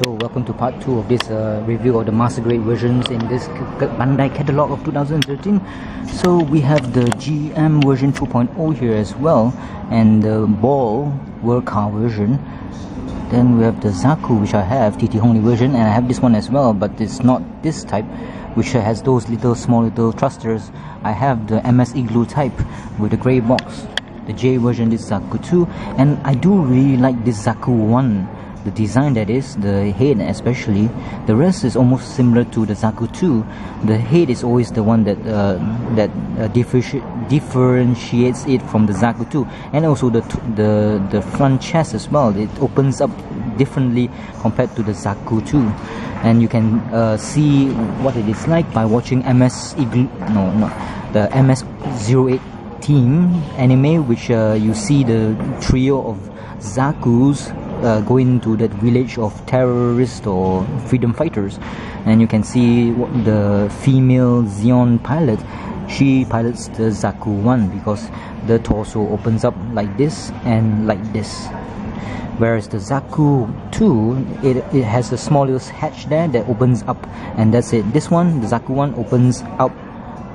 So welcome to part 2 of this review of the master grade versions in this Bandai Catalogue of 2013. So we have the GM version 2.0 here as well, and the Ball World Car version. Then we have the Zaku, which I have, TT hongli version, and I have this one as well, but it's not this type, which has those small little thrusters. I have the MS Igloo type with the grey box. The J version, this Zaku 2, and I do really like this Zaku 1. The design, that is, the head especially. The rest is almost similar to the Zaku 2. The head is always the one that differentiates it from the Zaku 2, and also the front chest as well. It opens up differently compared to the Zaku 2, and you can see what it is like by watching the MS-08 team anime, which you see the trio of Zakus going to that village of terrorists or freedom fighters, and you can see the female Zeon pilot. She pilots the Zaku 1 because the torso opens up like this and like this, whereas the Zaku 2, it has a small little hatch there that opens up, and that's it. This one, the Zaku 1, opens out,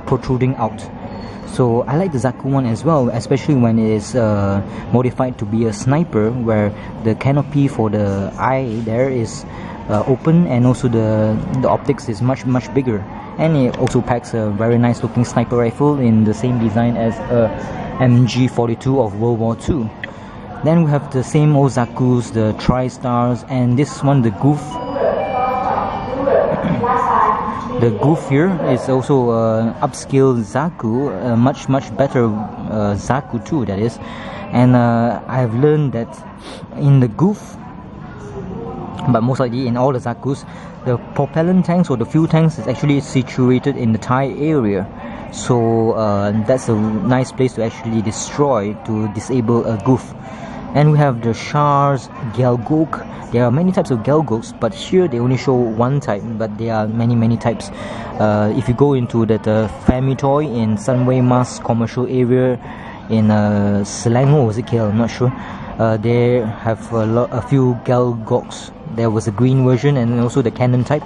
protruding out. So I like the Zaku 1 as well, especially when it is modified to be a sniper, where the canopy for the eye there is open, and also the optics is much bigger, and it also packs a very nice looking sniper rifle in the same design as a MG42 of World War II. Then we have the same old Zakus, the Tri-Stars, and this one, the Goof. The Goof here is also upscale Zaku, much better Zaku 2, that is. And I've learned that in the Goof, but most likely in all the Zakus, the propellant tanks or the fuel tanks is actually situated in the thigh area. So that's a nice place to actually destroy, to disable a Goof. And we have the Shars Gelgok. There are many types of Gelgoks, but here they only show one type, but there are many types. If you go into that Famitoy in Sunway Mas commercial area in Selangor, was it KL? I'm not sure. They have a few Gelgoks. There was a green version and also the cannon type.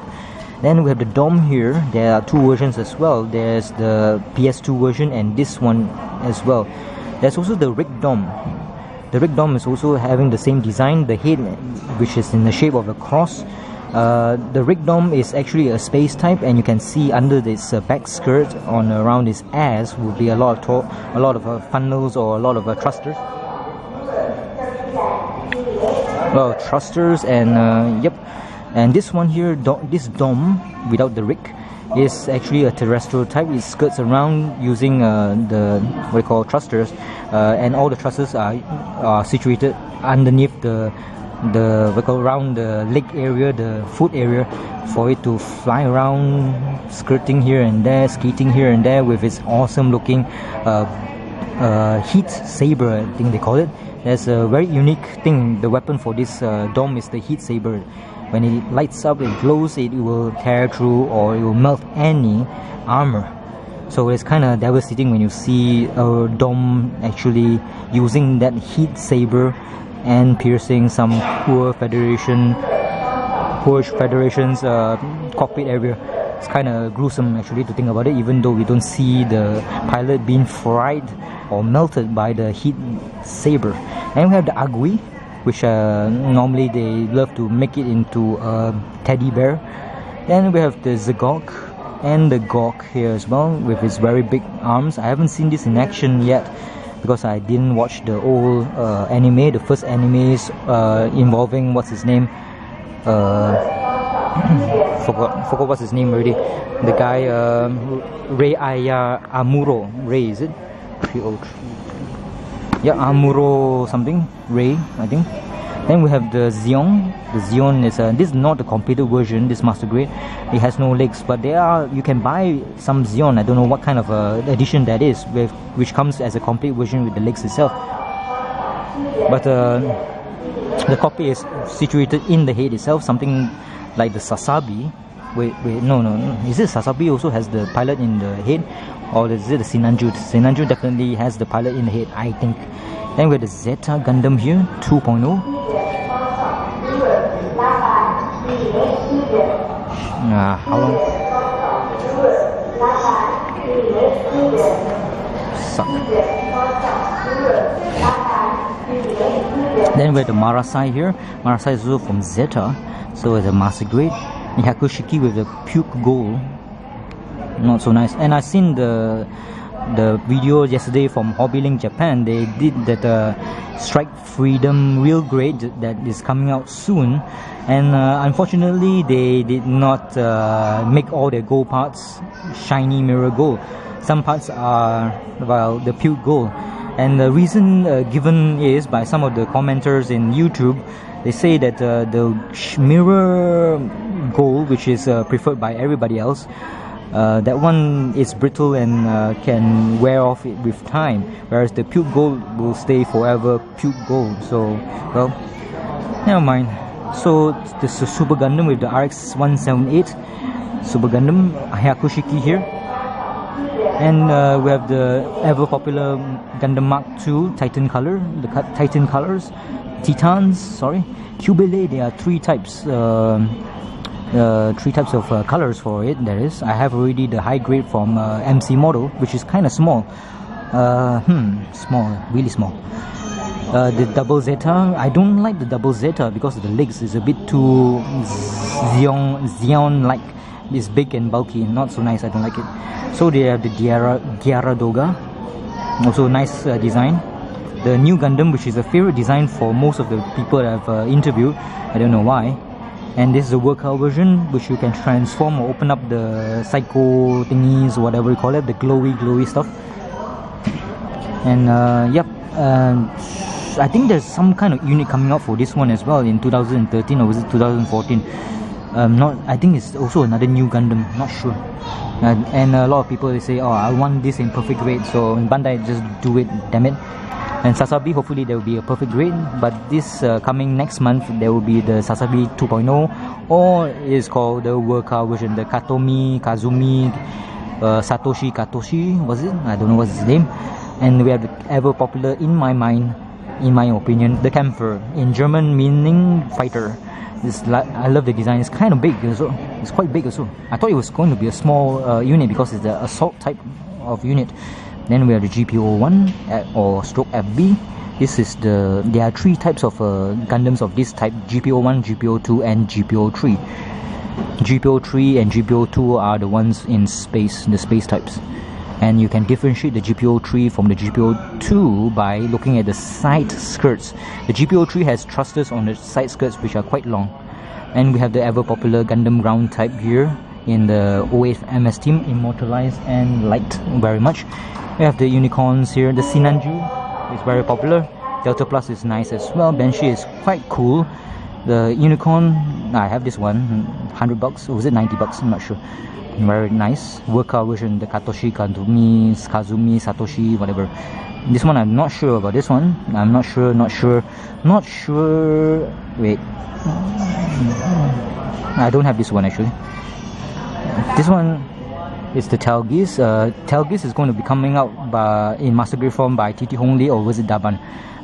Then we have the Dom here. There are two versions as well. There's the PS2 version and this one as well. There's also the Rig Dom. The Rig Dom is also having the same design, the head, which is in the shape of a cross. The Rig Dom is actually a space type, and you can see under this back skirt on around his ass will be a lot of funnels or a lot of thrusters. And yep. And this one here, this Dom without the rig, is actually a terrestrial type. It skirts around using the what we call thrusters, and all the thrusters are situated underneath around the leg area, the foot area, for it to fly around, skirting here and there, skating here and there with its awesome looking heat saber, I think they call it. There's a very unique thing. The weapon for this Dom is the heat saber. When it lights up, it glows, it will tear through or it will melt any armor. So it's kind of devastating when you see a Dom actually using that heat saber and piercing some poor Federation's cockpit area. It's kind of gruesome actually to think about it, even though we don't see the pilot being fried or melted by the heat saber. And we have the Agui, which normally they love to make it into a teddy bear. Then we have the Zagok and the Gok here as well, with its very big arms. I haven't seen this in action yet because I didn't watch the old anime, the first animes involving what's his name, forgot what's his name already. The guy Rei Amuro. Rei, is it? Yeah, Amuro something, Ray, I think. Then we have the Zeon. The Zeon is this is not the completed version, this master grade. It has no legs, but you can buy some Zeon. I don't know what kind of edition that is, which comes as a complete version with the legs itself. But the copy is situated in the head itself, something like the Sasabi. Wait, no. Is it Sasabi also has the pilot in the head? Or is it the Sinanju? Sinanju definitely has the pilot in the head, I think. Then we have the Zeta Gundam here, 2.0. How long? Suck. Then we have the Marasai here. Marasai is also from Zeta, so it's a master grade. And Hakushiki with the puke gold, not so nice. And I seen the video yesterday from Hobbylink Japan. They did that Strike Freedom real grade that is coming out soon, and unfortunately they did not make all their gold parts shiny mirror gold. Some parts are, well, the puke gold, and the reason given is by some of the commenters in YouTube. They say that the mirror gold, which is preferred by everybody else, that one is brittle and can wear off it with time, whereas the puke gold will stay forever puke gold. So, well, never mind. So this is a Super Gundam with the RX-178 Super Gundam Hakushiki here, and we have the ever popular Gundam Mark II Titan color, the Titan colors, Titans, sorry, Cubile. There are three types of colors for it. There is. I have already the high grade from MC model, which is kind of small. Small, really small. The double Zeta, I don't like the double Zeta because the legs is a bit too Xeon like. It's big and bulky, not so nice. I don't like it. So they have the Gyaradoga, also nice design. The new Gundam, which is a favorite design for most of the people that I've interviewed. I don't know why. And this is the workout version, which you can transform or open up the psycho thingies, whatever you call it, the glowy stuff. And yep, I think there's some kind of unit coming out for this one as well in 2013, or was it 2014? I think it's also another new Gundam, not sure. And a lot of people, they say, oh, I want this in perfect grade, so in Bandai just do it, damn it. And Sasabi, hopefully there will be a perfect grade, but this coming next month there will be the Sasabi 2.0, or it's called the workout version, the Kazumi Satoshi Katoshi, was it? I don't know what's his name. And we have the ever popular, in my mind, in my opinion, the Kämpfer, in German meaning fighter. I love the design. It's kind of big also. It's quite big also. I thought it was going to be a small unit because it's the assault type of unit. Then we have the GPO-1 or stroke FB. This is there are three types of Gundams of this type: GPO-1, GPO-2, and GPO-3. GPO-3 and GPO-2 are the ones in space, the space types. And you can differentiate the GPO-3 from the GPO-2 by looking at the side skirts. The GPO-3 has thrusters on the side skirts which are quite long. And we have the ever popular Gundam ground type here in the 08 MS team, immortalized and liked very much. We have the unicorns here. The Sinanju is very popular. Delta Plus is nice as well. Banshee is quite cool. The unicorn, I have this one, $100 or was it $90? I'm not sure. Very nice. Workout version, the Katoshi, Kazumi, Satoshi, whatever. This one I'm not sure about. This one I'm not sure. Wait, I don't have this one actually. This one is the Talgis. Talgis is going to be coming out in master grade form by TT Hongli, or was it Daban?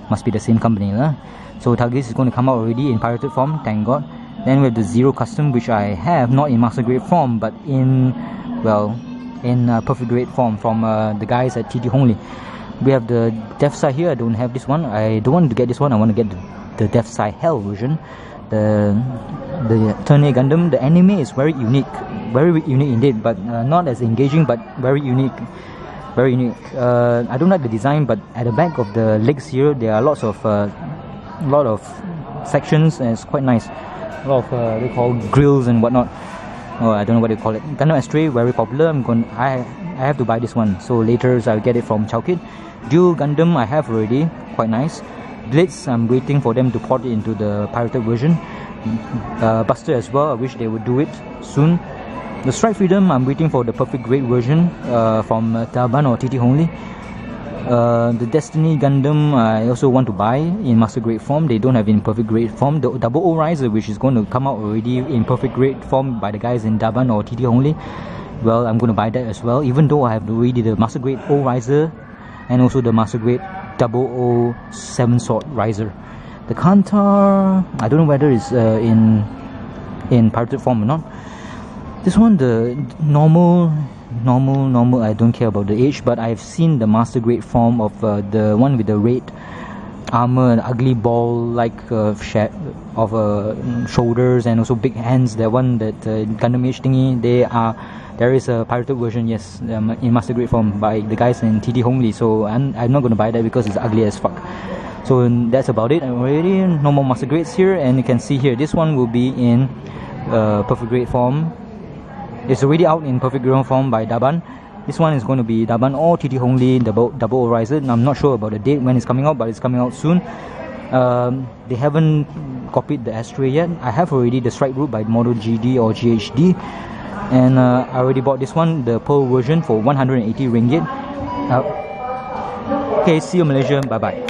Must be the same company, huh? So Talgis is going to come out already in pirated form, thank God. Then we have the Zero Custom, which I have not in master grade form, but in perfect grade form from the guys at TT Hongli. We have the Death Side here. I don't have this one. I don't want to get this one. I want to get the Death Side Hell version. The Turn A Gundam. The anime is very unique indeed, but not as engaging, but very unique. Very unique. I don't like the design, but at the back of the legs here, there are lots of sections, and it's quite nice. A lot of they call grills and whatnot. Oh, I don't know what they call it. Gundam Astray, very popular. I have to buy this one, so later I'll get it from Chowkit. Dual Gundam I have already, quite nice. Blitz, I'm waiting for them to port it into the pirated version. Buster as well, I wish they would do it soon. The Strike Freedom, I'm waiting for the perfect grade version from Daban or TT Hongli. The Destiny Gundam, I also want to buy in master grade form. They don't have in perfect grade form. The Double O Riser, which is going to come out already in perfect grade form by the guys in Daban or TT Hongli. Well, I'm going to buy that as well, even though I have already the master grade O Riser and also the master grade 007 Sword Riser. The Kantar, I don't know whether it's in in pirated form or not. This one, the normal, I don't care about the age, but I've seen the master grade form of the one with the red armor and ugly ball like shoulders and also big hands. The one that Gundam Age thingy, there is a pirated version, yes, in master grade form by the guys in TD Hongli. So I'm not gonna buy that because it's ugly as fuck. So that's about it. Already no more master grades here, and you can see here this one will be in perfect grade form. It's already out in perfect grade form by Daban. This one is going to be Daban or TT Hongli Double Horizon. I'm not sure about the date when it's coming out, but it's coming out soon. They haven't copied the Astray yet. I have already the Strike Route by Model GD or GHD, and I already bought this one, the Pearl version, for 180 ringgit. Okay, see you Malaysia. Bye bye.